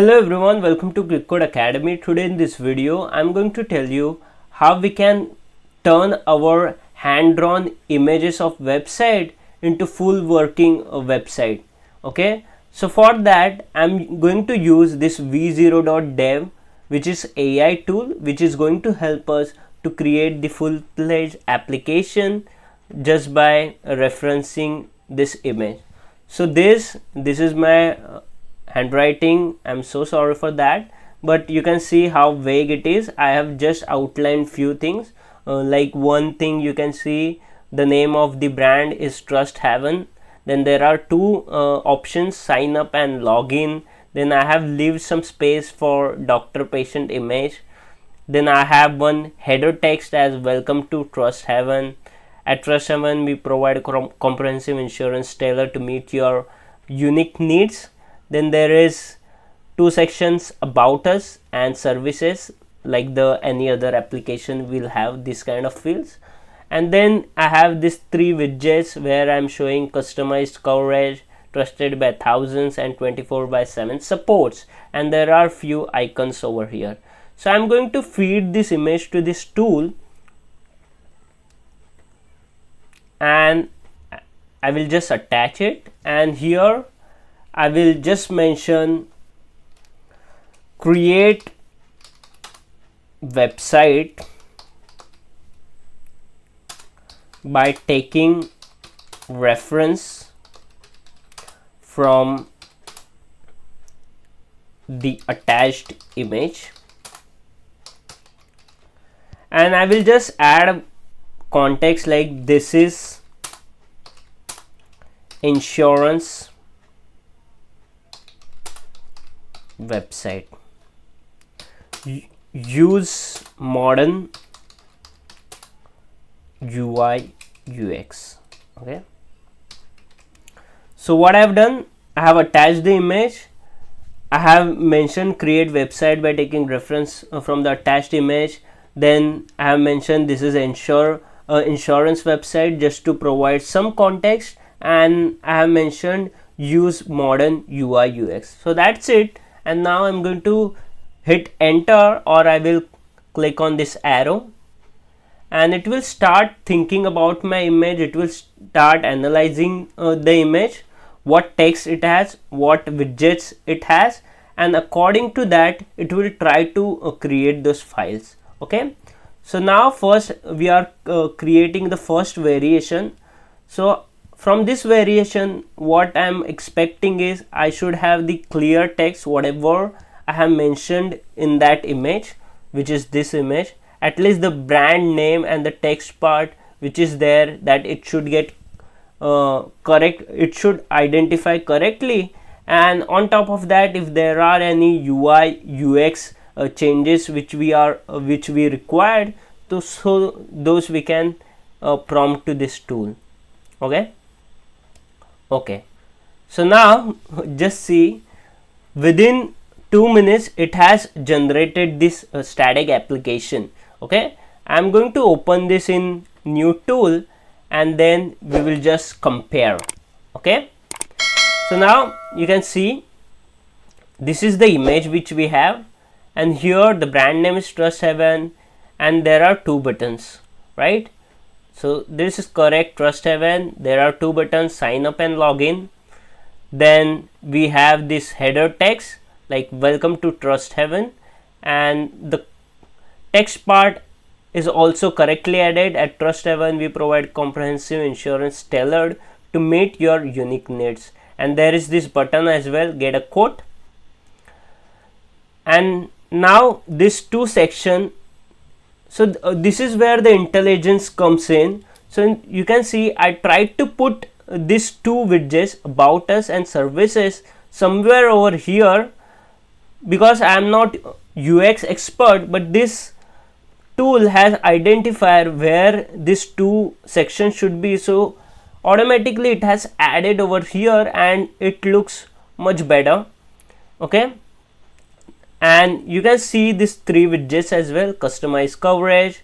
Hello everyone, welcome to Click Academy. Today in this video I'm going to tell you how we can turn our hand-drawn images of website into full working website. Okay, so for that I'm going to use this v0.dev, which is AI tool which is going to help us to create the full-fledged application just by referencing this image. So this is my handwriting. I'm so sorry for that, but you can see how vague it is. I have just outlined few things, like one thing you can see the name of the brand is Trust Heaven. Then there are two options, sign up and login. Then I have left some space for doctor patient image. Then I have one header text as welcome to Trust Heaven. At Trust Heaven we provide comprehensive insurance tailored to meet your unique needs. Then there is two sections, about us and services, like the any other application will have this kind of fields. And then I have these three widgets where I'm showing customized coverage, trusted by thousands, and 24/7 supports, and there are few icons over here. So I'm going to feed this image to this tool, and I will just attach it, and here I will just mention create website by taking reference from the attached image, and I will just add context like this is insurance website, use modern UI UX. Okay, so what I have done, I have attached the image. I have mentioned create website by taking reference from the attached image. Then I have mentioned this is insurance website just to provide some context, and I have mentioned use modern UI UX. So that's it. And now I'm going to hit enter, or I will click on this arrow, and it will start thinking about my image. It will start analyzing the image, what text it has, what widgets it has, and according to that it will try to create those files. Okay, so now first we are creating the first variation. So from this variation, what I am expecting is I should have the clear text, whatever I have mentioned in that image, which is this image, at least the brand name and the text part which is there, that it should get correct, it should identify correctly. And on top of that, if there are any UI UX changes which we required to, so those we can prompt to this tool. Okay, so now just see, within 2 minutes it has generated this static application. Okay, I'm going to open this in new tool, and then we will just compare. Okay, so now you can see this is the image which we have, and here the brand name is Trust Heaven, and there are two buttons, right? So this is correct, Trust Heaven. There are two buttons, sign up and login. Then we have this header text like welcome to Trust Heaven, and the text part is also correctly added. At Trust Heaven we provide comprehensive insurance tailored to meet your unique needs, and there is this button as well, get a quote. And now this two section, so this is where the intelligence comes in. So you can see I tried to put these two widgets, about us and services, somewhere over here, because I am not UX expert, but this tool has identified where these two sections should be, so automatically it has added over here and it looks much better. Okay, and you can see these three widgets as well, customized coverage,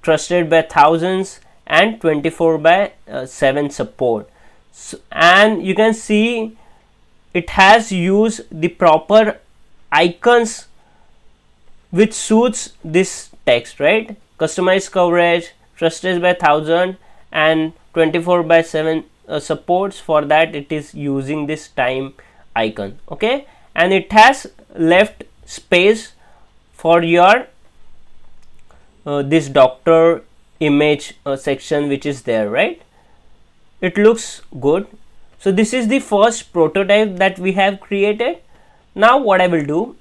trusted by thousands, and 24/7 support. So, and you can see it has used the proper icons which suits this text, right? Customize coverage, trusted by 1000 and 24/7 supports. For that it is using this time icon, okay? And it has left space for your this doctor image section which is there, right? It looks good. So this is the first prototype that we have created. Now what I will do,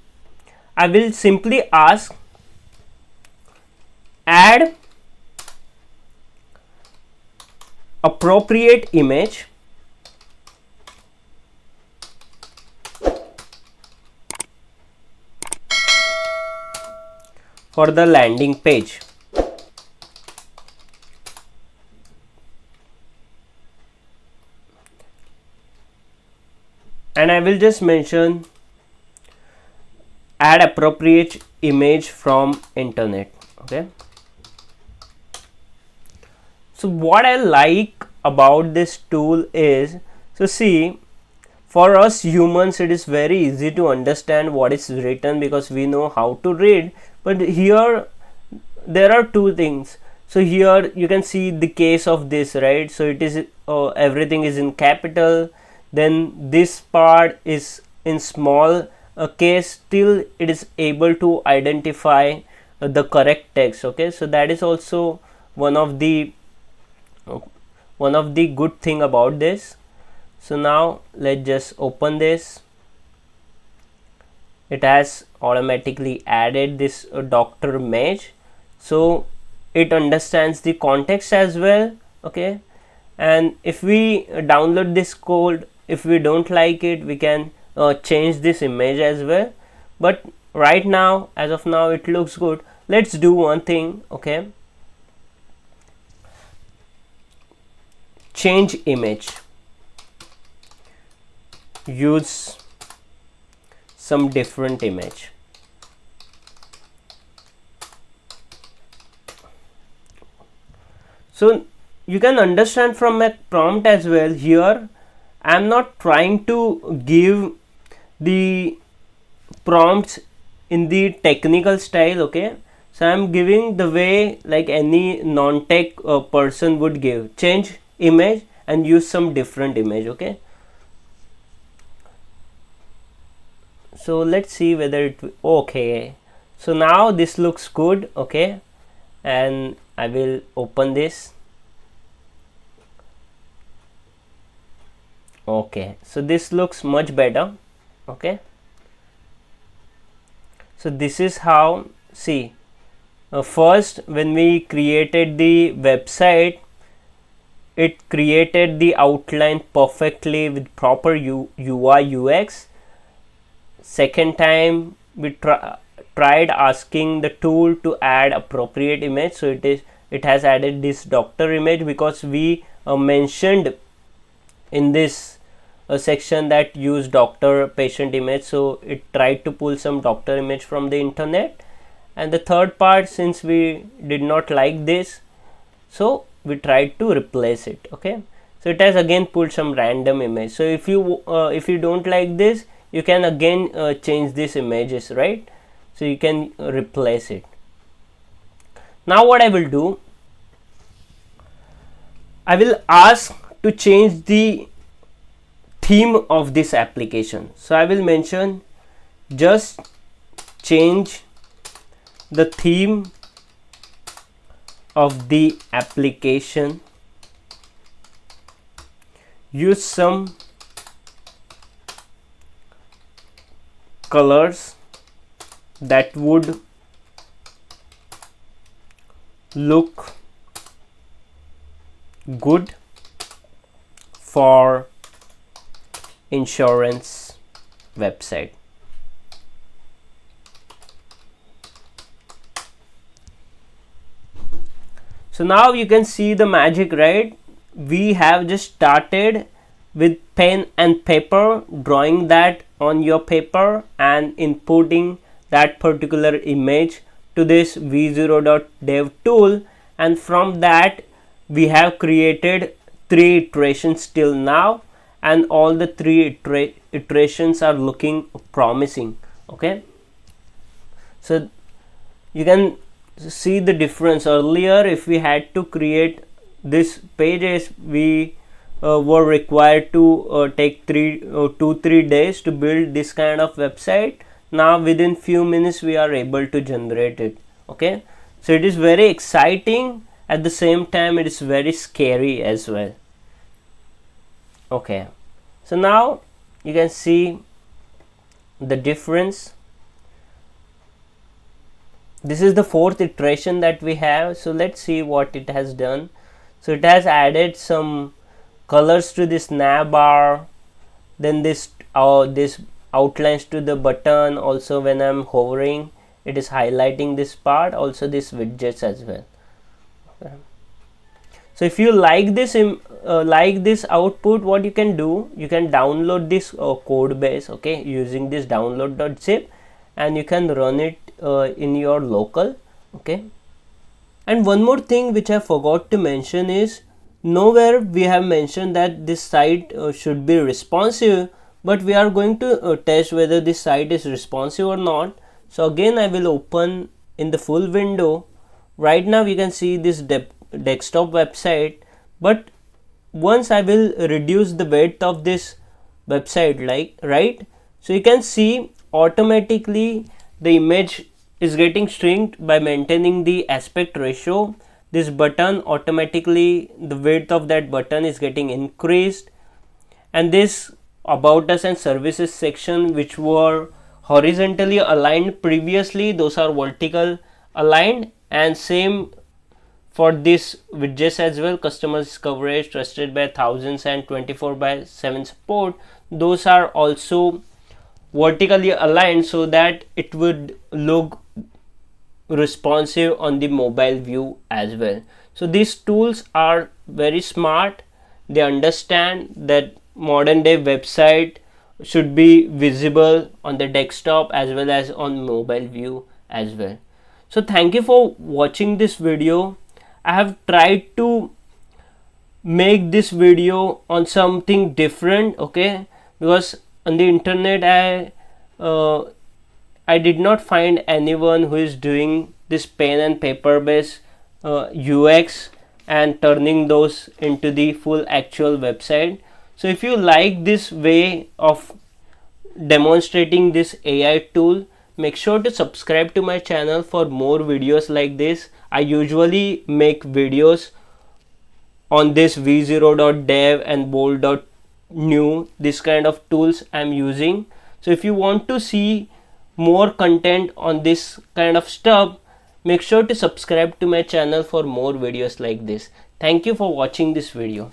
I will simply ask add appropriate image for the landing page. And I will just mention add appropriate image from internet, okay? So what I like about this tool is, so see, for us humans it is very easy to understand what is written because we know how to read, but here there are two things. So here you can see the case of this, right? So it is everything is in capital, then this part is in small case, still it is able to identify the correct text, okay? So that is also one of the good thing about this. So now let's just open this. It has automatically added this doctor image, so it understands the context as well, okay? And if we download this code, if we don't like it, we can change this image as well, but right now, as of now, it looks good. Let's do one thing, okay? Change image, use some different image. So you can understand from my prompt as well, here I am not trying to give the prompts in the technical style, okay? So I am giving the way like any non-tech person would give. Change image and use some different image, okay? So let's see whether it, okay, so now this looks good, okay? And I will open this. Okay, so this looks much better, okay? So this is how, see, first when we created the website, it created the outline perfectly with proper UI UX. Second time we tried asking the tool to add appropriate image, so it has added this doctor image because we mentioned in this section that use doctor patient image, so it tried to pull some doctor image from the internet. And the third part, since we did not like this, so we tried to replace it, okay? So it has again pulled some random image. So if you don't like this, you can again change these images, right? So you can replace it. Now what I will do, I will ask to change the theme of this application. So I will mention just change the theme of the application, use some colors that would look good for insurance website. So now you can see the magic, right? We have just started with pen and paper, drawing that on your paper and inputting that particular image to this v0.dev tool, and from that we have created 3 iterations till now, and all the 3 iterations are looking promising, Okay, so you can see the difference. Earlier, if we had to create this pages, we were required to take 2-3 days to build this kind of website. Now within few minutes we are able to generate it. Okay, so it is very exciting, at the same time it is very scary as well. Okay, so now you can see the difference. This is the fourth iteration that we have, so let's see what it has done. So it has added some colors to this nav bar, then this outlines to the button. Also when I'm hovering, it is highlighting this part, also this widgets as well. Okay. So if you like this output, what you can do, you can download this code base, okay, using this download.zip, and you can run it in your local. Okay, and one more thing which I forgot to mention is, nowhere we have mentioned that this site should be responsive, but we are going to test whether this site is responsive or not. So again I will open in the full window. Right now you can see this desktop website, but once I will reduce the width of this website, like, right, so you can see automatically the image is getting shrinked by maintaining the aspect ratio. This button, automatically the width of that button is getting increased, and this about us and services section, which were horizontally aligned previously, those are vertical aligned. And same for this widgets as well, customers coverage, trusted by thousands, and 24/7 support, those are also vertically aligned so that it would look responsive on the mobile view as well. So these tools are very smart. They understand that modern day website should be visible on the desktop as well as on mobile view as well. So thank you for watching this video. I have tried to make this video on something different, okay, because on the internet I did not find anyone who is doing this pen and paper based UX and turning those into the full actual website. So if you like this way of demonstrating this AI tool, make sure to subscribe to my channel for more videos like this. I usually make videos on this v0.dev and bolt.new, this kind of tools I'm using. So if you want to see more content on this kind of stuff, make sure to subscribe to my channel for more videos like this. Thank you for watching this video.